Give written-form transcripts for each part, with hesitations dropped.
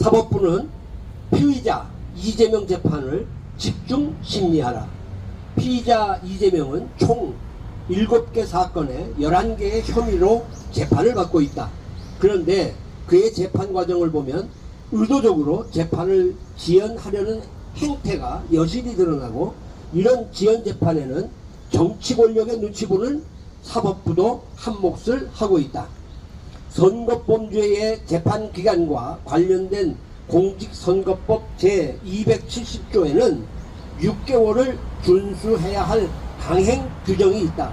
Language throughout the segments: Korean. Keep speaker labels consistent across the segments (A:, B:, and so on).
A: 사법부는 피의자 이재명 재판을 집중 심리하라. 피의자 이재명은 총 7개 사건에 11개의 혐의로 재판을 받고 있다. 그런데 그의 재판 과정을 보면 의도적으로 재판을 지연하려는 행태가 여실히 드러나고, 이런 지연 재판에는 정치 권력의 눈치 보는 사법부도 한몫을 하고 있다. 선거범죄의 재판 기간과 관련된 공직선거법 제270조에는 6개월을 준수해야 할 강행 규정이 있다.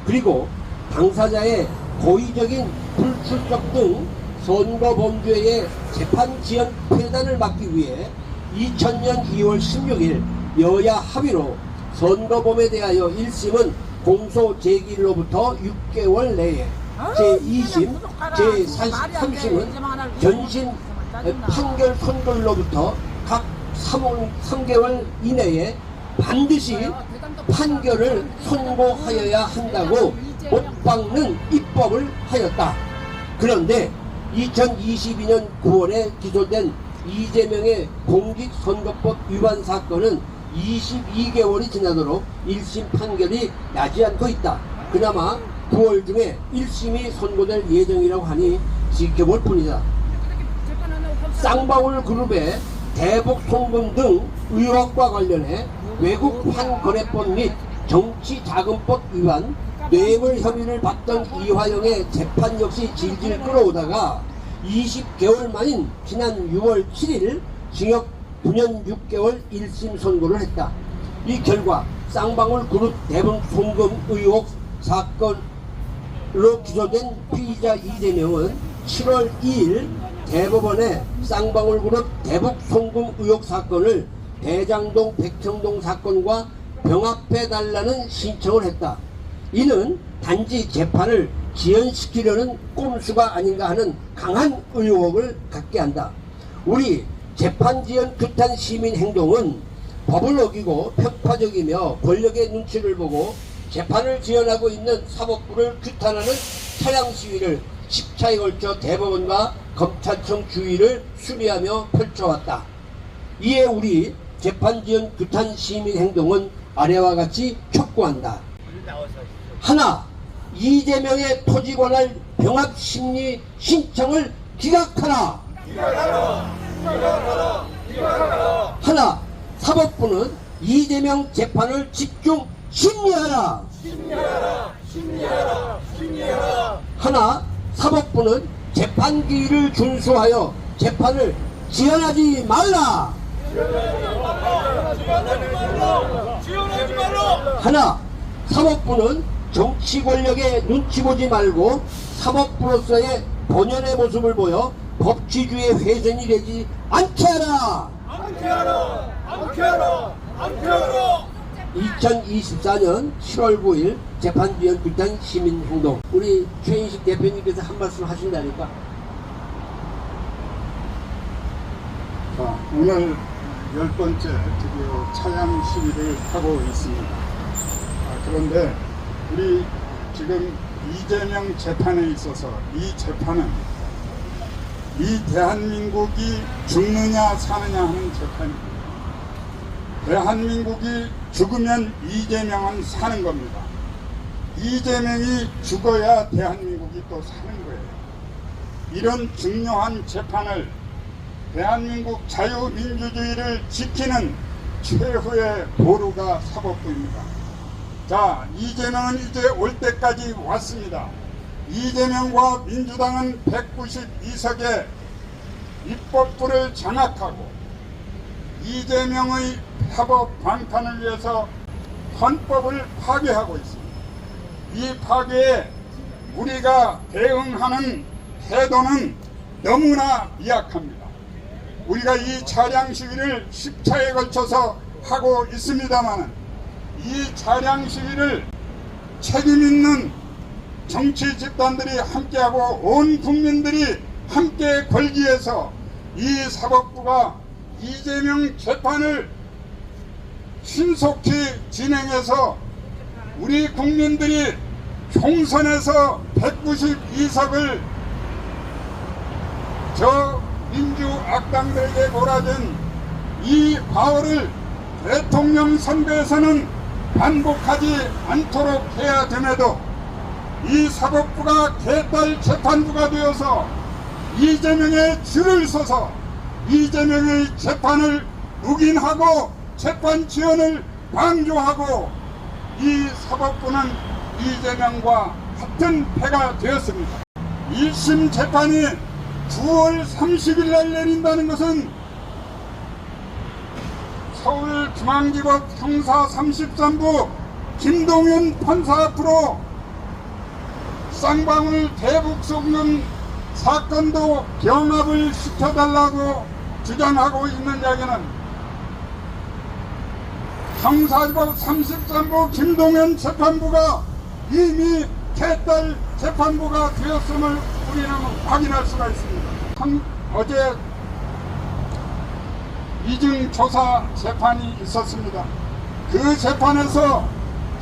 A: 그리고 당사자의 고의적인 불출석 등 선거범죄의 재판 지연 폐단을 막기 위해 2000년 2월 16일 여야 합의로 선거범에 대하여 1심은 공소 제기일로부터 6개월 내에, 제2심, 제3심은 전신 판결 선고일로부터 각 3개월 이내에 반드시 판결을 선고하여야 한다고 못 박는 입법을 하였다. 그런데 2022년 9월에 기소된 이재명의 공직선거법 위반 사건은 22개월이 지나도록 1심 판결이 나지 않고 있다. 그나마 9월 중에 1심이 선고될 예정이라고 하니 지켜볼 뿐이다. 쌍방울 그룹의 대북 송금 등 의혹과 관련해 외국환 거래법 및 정치자금법 위반, 뇌물 혐의를 받던 이화영의 재판 역시 질질 끌어오다가 20개월 만인 지난 6월 7일 징역 9년 6개월 1심 선고를 했다. 이 결과 쌍방울 그룹 대북 송금 의혹 사건으로 기소된 피의자 이재명은 7월 2일 대법원에 쌍방울 그룹 대북 송금 의혹 사건을 대장동 백청동 사건과 병합해달라는 신청을 했다. 이는 단지 재판을 지연시키려는 꼼수가 아닌가 하는 강한 의혹을 갖게 한다. 우리 재판 지연 규탄 시민 행동은 법을 어기고 편파적이며 권력의 눈치를 보고 재판을 지연하고 있는 사법부를 규탄하는 차량 시위를 10차에 걸쳐 대법원과 검찰청 주위를 수리하며 펼쳐왔다. 이에 우리 재판 지연 규탄 시민 행동은 아래와 같이 촉구한다. 하나, 이재명의 토지관할 병합심리 신청을 기각하라. 하나, 사법부는 이재명 재판을 집중 심리하라. 하나, 사법부는 재판기일을 준수하여 재판을 지연하지 말라. 하나, 사법부는 정치 권력의 눈치 보지 말고 사법부로서의 본연의 모습을 보여 법치주의의 훼손이 되지 않게 하라. 2024년 7월 9일 재판지연 규탄 시민행동, 우리 최인식 대표님께서 한 말씀 하신다니까.
B: 자, 오늘 10번째 드디어 차량 시위를 하고 있습니다. 그런데 우리 지금 이재명 재판에 있어서 이 재판은 이 대한민국이 죽느냐 사느냐 하는 재판입니다. 대한민국이 죽으면 이재명은 사는 겁니다. 이재명이 죽어야 대한민국이 또 사는 거예요. 이런 중요한 재판을 대한민국 자유민주주의를 지키는 최후의 보루가 사법부입니다. 자, 이재명은 이제 올 때까지 왔습니다. 이재명과 민주당은 192석의 입법부를 장악하고 이재명의 사법 방탄을 위해서 헌법을 파괴하고 있습니다. 이 파괴에 우리가 대응하는 태도는 너무나 미약합니다. 우리가 이 차량 시위를 10차에 걸쳐서 하고 있습니다만, 이 차량 시위를 책임있는 정치 집단들이 함께하고 온 국민들이 함께 걸기 위해서 이 사법부가 이재명 재판을 신속히 진행해서 우리 국민들이 총선에서 192석을 저 민주 악당들에게 몰아준 이 과오를 대통령 선거에서는 반복하지 않도록 해야 됨에도 이 사법부가 개딸 재판부가 되어서 이재명의 줄을 서서 이재명의 재판을 묵인하고 재판 지연을 방조하고 이 사법부는 이재명과 같은 패가 되었습니다. 1심 재판이 9월 30일 날 내린다는 것은 서울중앙지법 형사 33부 김동연 판사 앞으로 쌍방울 대북 송금 사건도 경합을 시켜달라고 주장하고 있는 이야기는 형사지법 33부 김동연 재판부가 이미 개딸 재판부가 되었음을 우리는 확인할 수가 있습니다. 어제 이중조사 재판이 있었습니다. 그 재판에서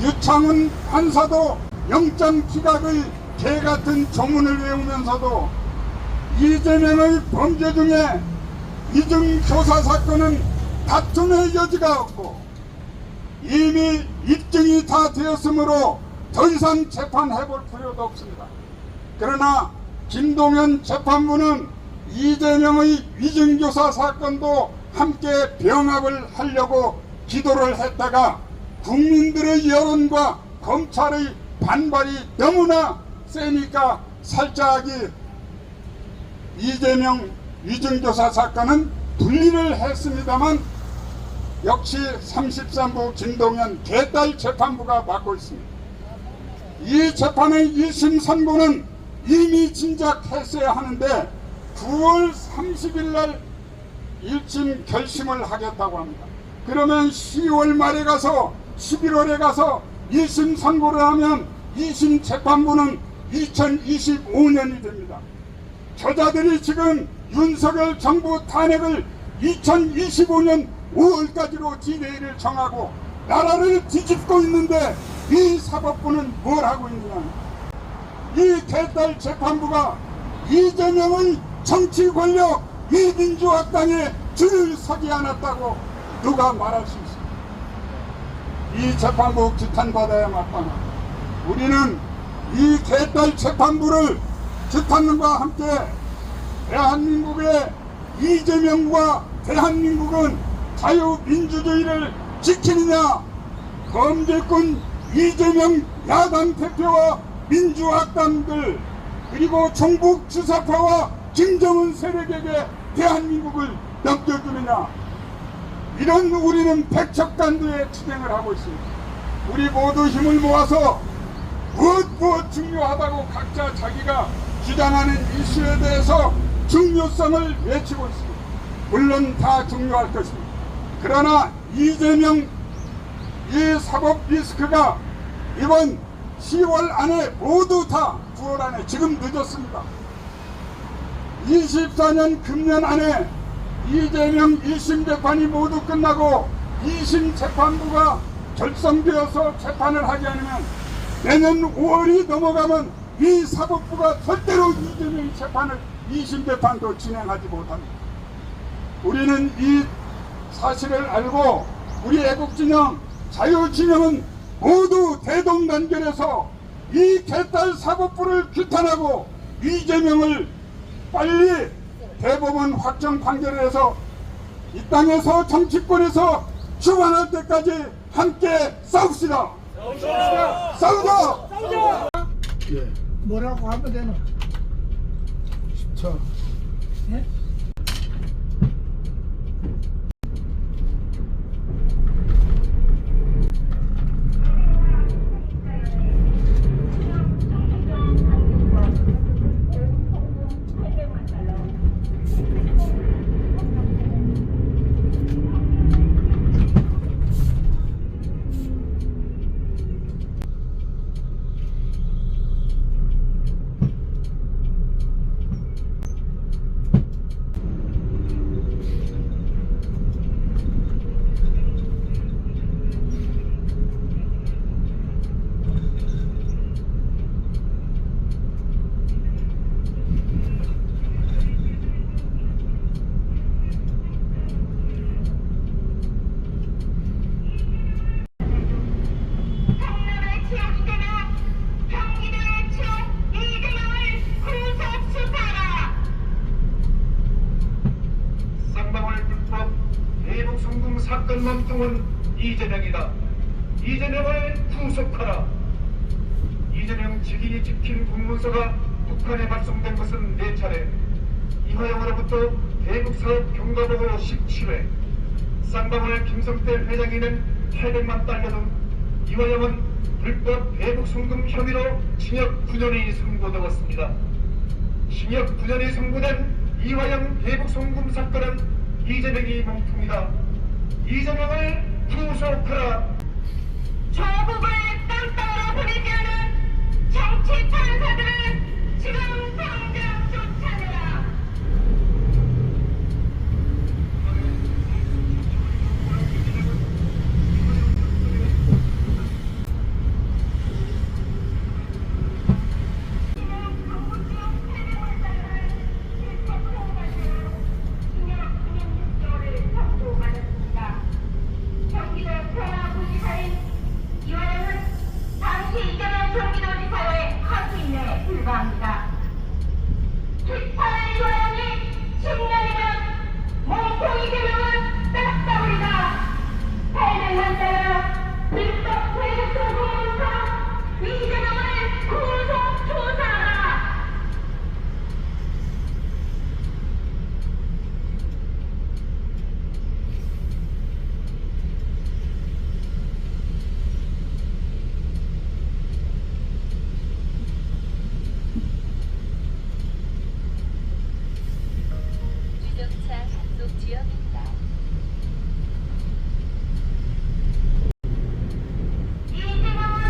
B: 유창훈 판사도 영장 기각의 개같은 조문을 외우면서도 이재명의 범죄 중에 이중교사 사건은 다툼의 여지가 없고 이미 입증이 다 되었으므로 더 이상 재판해볼 필요도 없습니다. 그러나 김동연 재판부는 이재명의 위증교사 사건도 함께 병합을 하려고 기도를 했다가 국민들의 여론과 검찰의 반발이 너무나 세니까 살짝이 이재명 위증교사 사건은 분리를 했습니다만 역시 33부 김동연 개딸 재판부가 맡고 있습니다. 이 재판의 1심 선고는 이미 진작했어야 하는데 9월 30일 날 1심 결심을 하겠다고 합니다. 그러면 10월 말에 가서 11월에 가서 1심 선고를 하면 2심 재판부는 2025년이 됩니다. 저자들이 지금 윤석열 정부 탄핵을 2025년 5월까지로 디데이를 정하고 나라를 뒤집고 있는데 이 사법부는 뭘 하고 있느냐. 이 개딸 재판부가 이재명의 정치 권력 이 민주학당에 줄을 서지 않았다고 누가 말할 수 있습니까? 이 재판부 규탄받아야 마땅하다. 우리는 이 개딸 재판부를 규탄과 함께 대한민국의 이재명과 대한민국은 자유민주주의를 지키느냐, 범죄꾼 이재명 야당 대표와 민주학당들 그리고 종북 주사파와 김정은 세력에게 대한민국을 넘겨주느냐, 이런 우리는 백척간두의 투쟁을 하고 있습니다. 우리 모두 힘을 모아서 무엇 중요하다고 각자 자기가 주장하는 이슈에 대해서 중요성을 외치고 있습니다. 물론 다 중요할 것입니다. 그러나 이재명 이 사법 리스크가 이번 10월 안에 모두 다 9월 안에 지금 늦었습니다. 24년 금년 안에 이재명 1심 재판이 모두 끝나고 2심 재판부가 결성되어서 재판을 하지 않으면 내년 5월이 넘어가면 이 사법부가 절대로 이재명 재판을 2심 재판도 진행하지 못합니다. 우리는 이 사실을 알고 우리 애국진영 자유진영은 모두 대동단결해서 이 개딸 사법부를 규탄하고 이재명을 빨리 대법원 확정 판결을 해서 이 땅에서 정치권에서 추방할 때까지 함께 싸웁시다. 싸우자.
C: 예.
D: 뭐라고 하면 되나?
C: 자,
D: 예?
E: 사건 몸통은 이재명이다. 이재명을 구속하라. 이재명 직인이 찍힌 공문서가 북한에 발송된 것은 4차례. 이화영으로부터 대북사업 경과보고 17회, 쌍방울 김성태 회장에는 800만 달러 등 이화영은 불법 대북 송금 혐의로 징역 9년이 선고되었습니다. 징역 9년이 선고된 이화영 대북 송금 사건은 이재명이 몸통이다. 이재명을 구속하라.
F: 조국을 땅땅으로 보내지 않은 정치 판사들은 지금 당장 쫓아내라. 경기도 평화부지사인 이화영은 당시 이재명 경기도지사의 하수인에 불과합니다. 기타의 이화영이 10년이면 몸통 이재명은 딱따구리다. 800만 달러 불법 대북 송금으로서 이재명을 구속 조사하라.
G: 주정차 단속 지역입니다.
F: 이재명은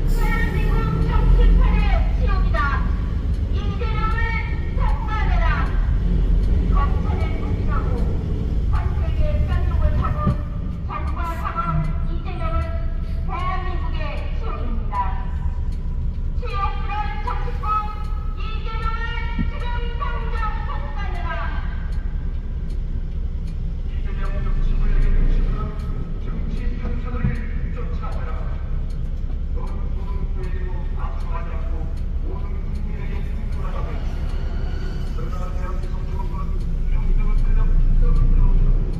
F: 대한민국 정치판의 지옥이다. 이재명을 석방해라. 검찰에 도주하고 관세계 쌍욕을 하고 정과하고 이재명은 대한민국의 지옥입니다. 지옥스러운 정치권 이재명을 지금 당장 석방해라.
E: 이재명 정치부에게 정치부는 정치 판사들을 쫓아내라. 너는 모든 구에도 압수하지 않고 모든 국민에게 공존하라고 했다. 그러나 대한민국 정부는 평등을커녕 인정을 들어오고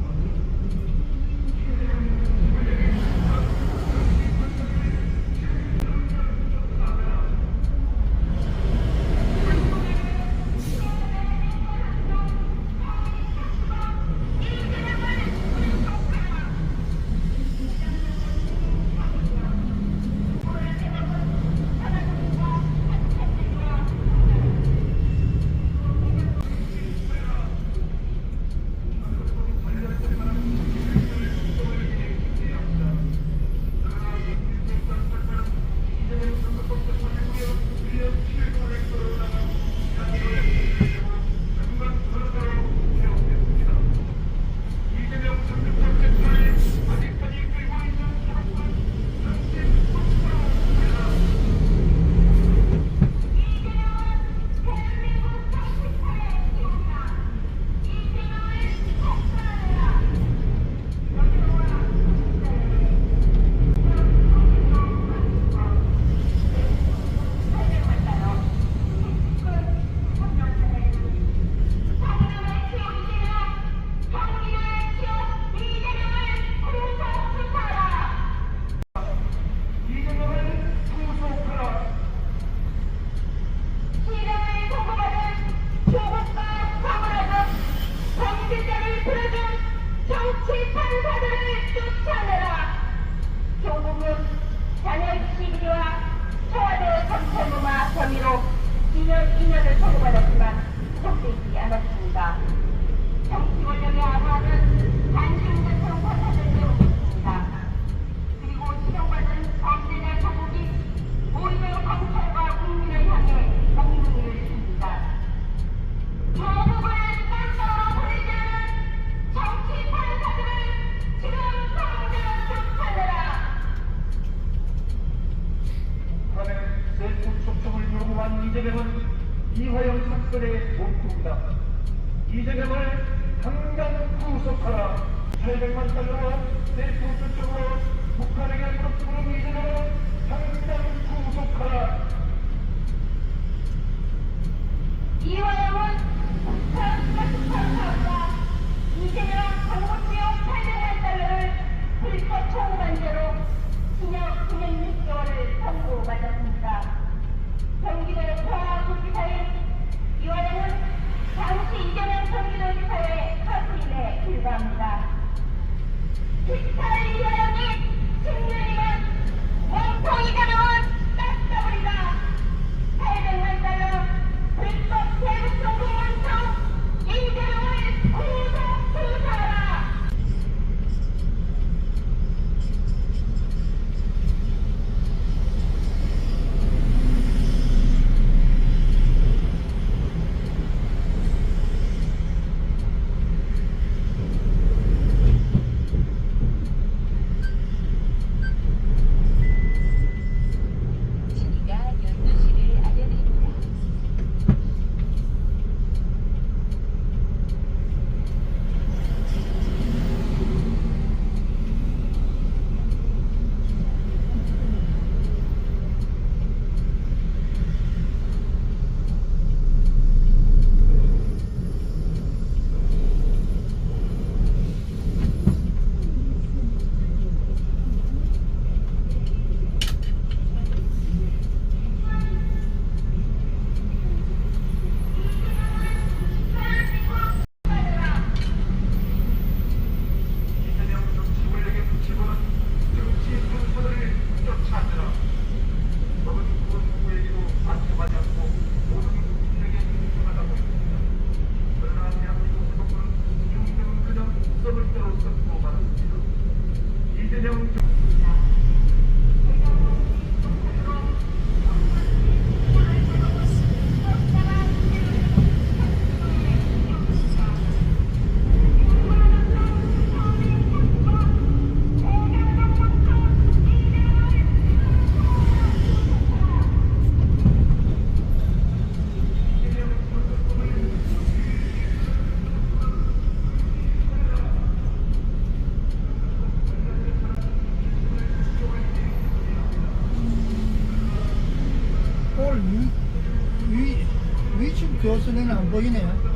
F: 정치 판사들을 쫓아내라. 교국은 잔여 시비와 청와대 정체무마 혐의로 2년을 선고받았지만 구속되지 않았습니다. 정치 권력의 악화는 단순 대통 판사들도 있습니다. 그리고 지정받은 범죄자 조국이 오히려 검찰과 국민을 향해 공문을 씁니다. 조국을 땅땅으로 보내지 않은 정치 판사들을 지금 당장 쫓아내라.
E: 북한의 세부 촉촉을 요구한 이재명은 이화영 사건의 몸통이다. 이재명을 당장 구속하라. 800만 달러와 세부 촉촉으로 북한에게 물어뜯는 이재명을 당장 구속하라.
F: 이화영은 북한 가스판 사업과 이재명 정부 지역 800만 달러를
E: 이재명
D: 오늘 위층 교수는 안 보이네요.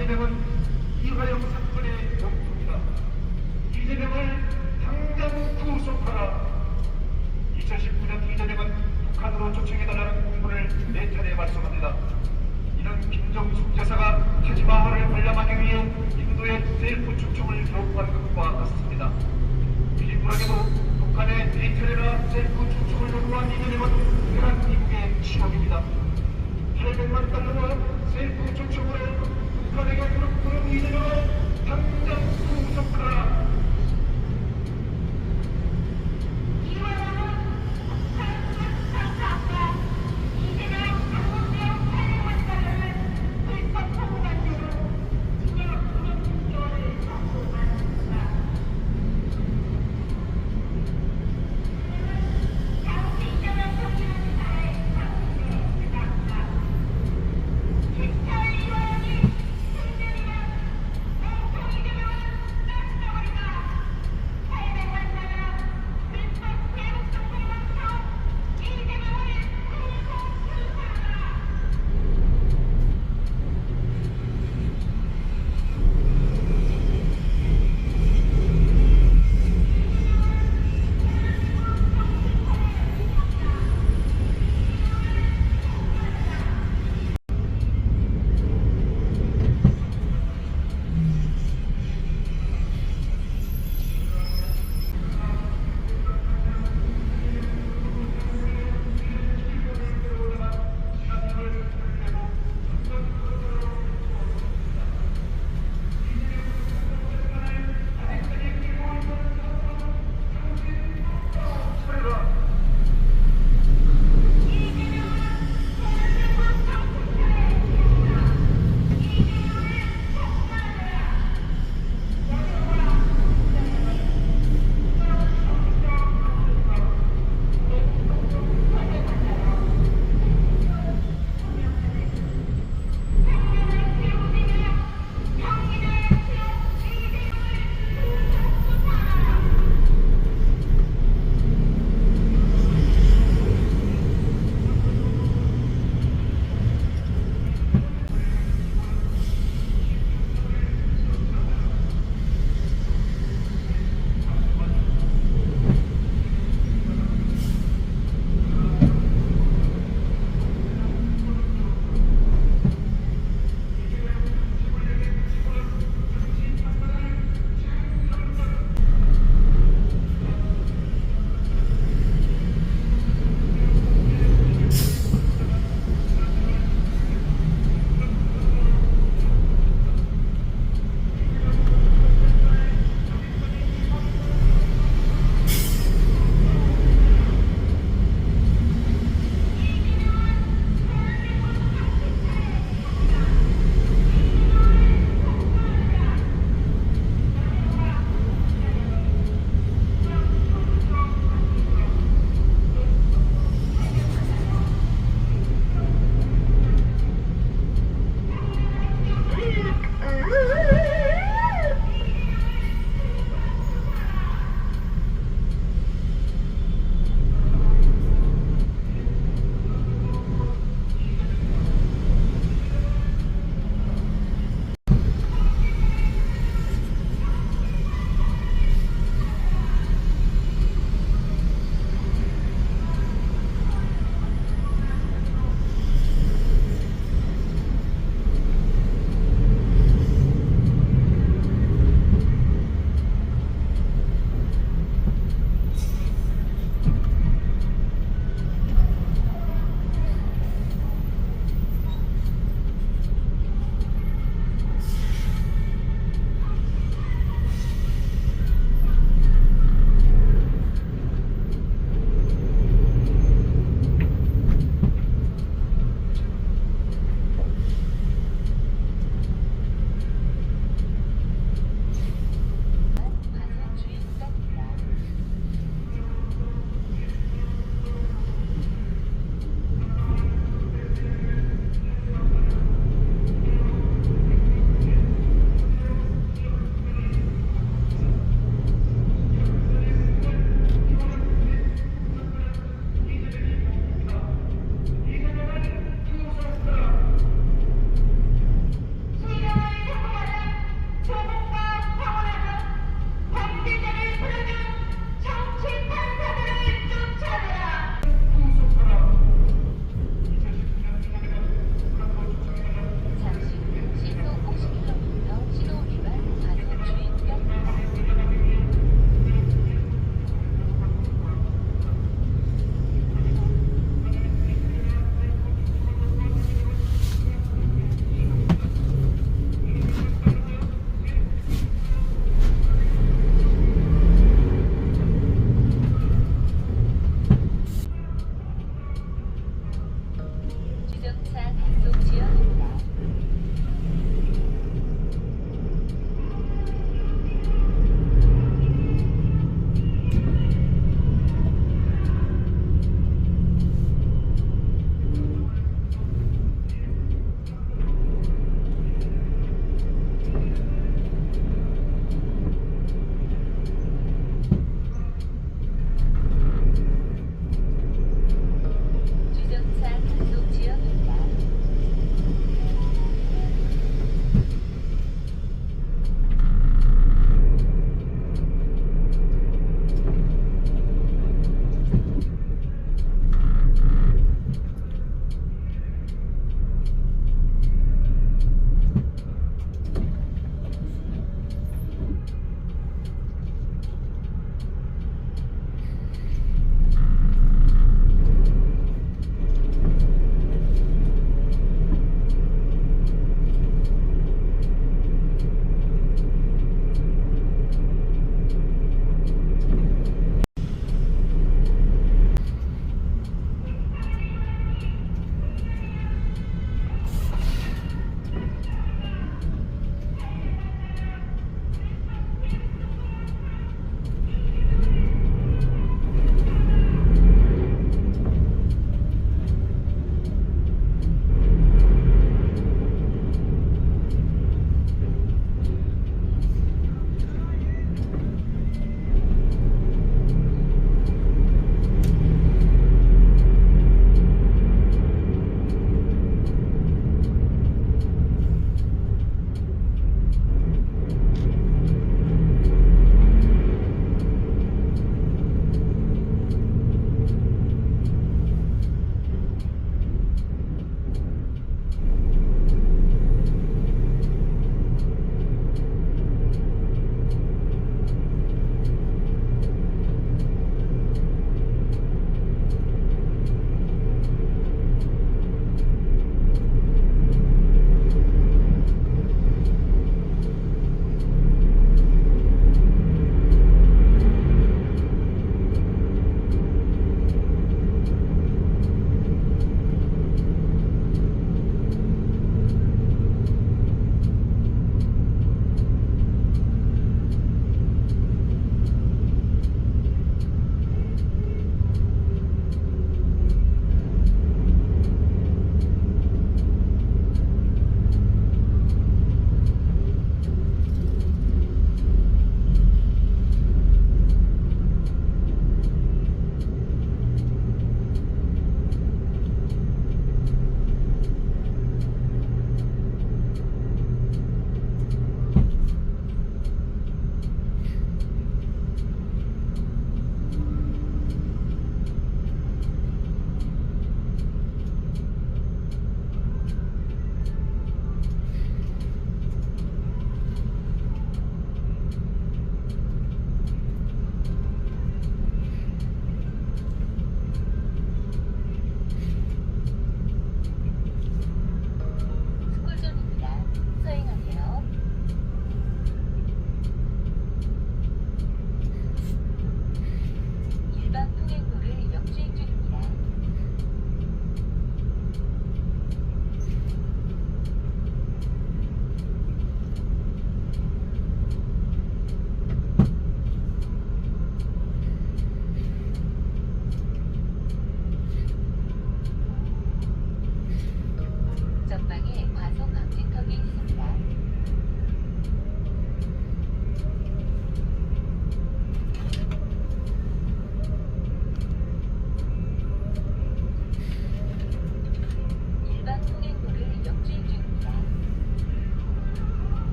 D: 이재명은 이화영 사건의 목표입니다. 이재명을 당장 구속하라. 2019년 이재명은 북한으로 초청해달라는 공문을 4차례 발송합니다. 이는 김정숙 대사가 타지마할을 관람하기 위해 인도의 셀프 초청을 요구한 것과 같습니다. 비리불하게도 북한의 4차례나 셀프 초청을 요구한 이재명은 대한민국의 치욕입니다. 800만 달러와 셀프 초청으로 북한에게 그런 이재명을 당장 구속하라.